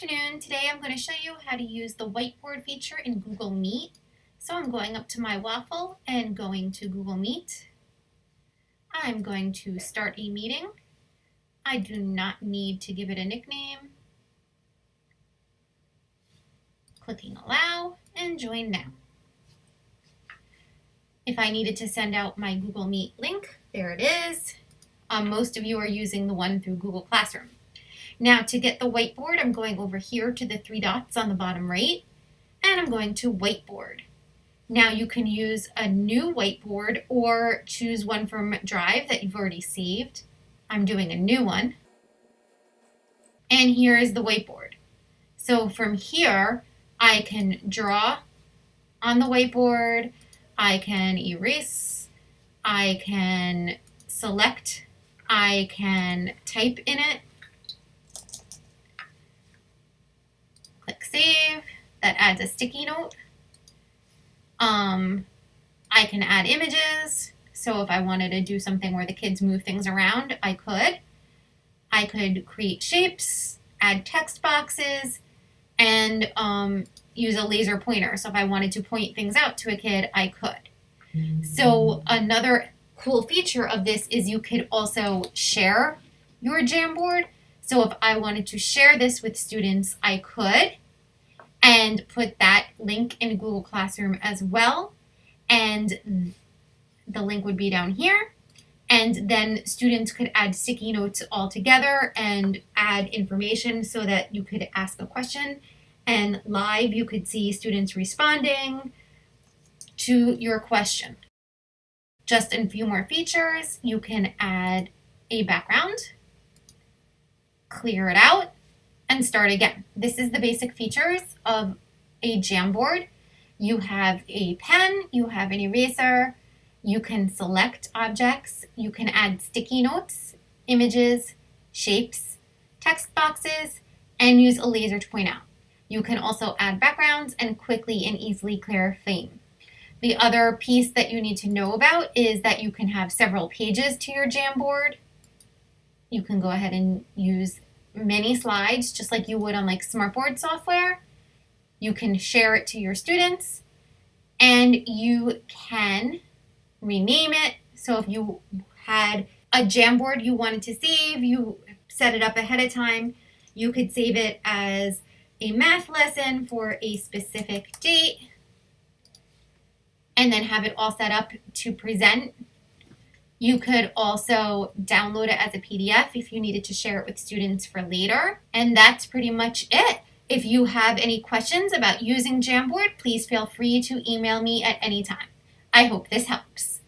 afternoon. Today I'm going to show you how to use the whiteboard feature in Google Meet. So I'm going up to my waffle and going to Google Meet. I'm going to start a meeting. I do not need to give it a nickname. Clicking allow and join now. If I needed to send out my Google Meet link, there it is. Most of you are using the one through Google Classroom. Now to get the whiteboard, I'm going over here to the three dots on the bottom right, and I'm going to Whiteboard. Now you can use a new whiteboard or choose one from Drive that you've already saved. I'm doing a new one. And here is the whiteboard. So from here, I can draw on the whiteboard, I can erase, I can select, I can type in it. Click Save. That adds a sticky note. I can add images. So if I wanted to do something where the kids move things around, I could. I could create shapes, add text boxes, and use a laser pointer. So if I wanted to point things out to a kid, I could. So another cool feature of this is you could also share your Jamboard. So if I wanted to share this with students, I could, and put that link in Google Classroom as well. And the link would be down here. And then students could add sticky notes all together and add information so that you could ask a question. And live, you could see students responding to your question. Just a few more features, you can add a background, clear it out, and start again. This is the basic features of a Jamboard. You have a pen, you have an eraser, you can select objects, you can add sticky notes, images, shapes, text boxes, and use a laser to point out. You can also add backgrounds and quickly and easily clear a theme. The other piece that you need to know about is that you can have several pages to your Jamboard. You can go ahead and use many slides just like you would on like Smartboard software. You can share it to your students, and you can rename it. So if you had a Jamboard you wanted to save, you set it up ahead of time, you could save it as a math lesson for a specific date and then have it all set up to present. You could also download it as a PDF if you needed to share it with students for later. And that's pretty much it. If you have any questions about using Jamboard, please feel free to email me at any time. I hope this helps.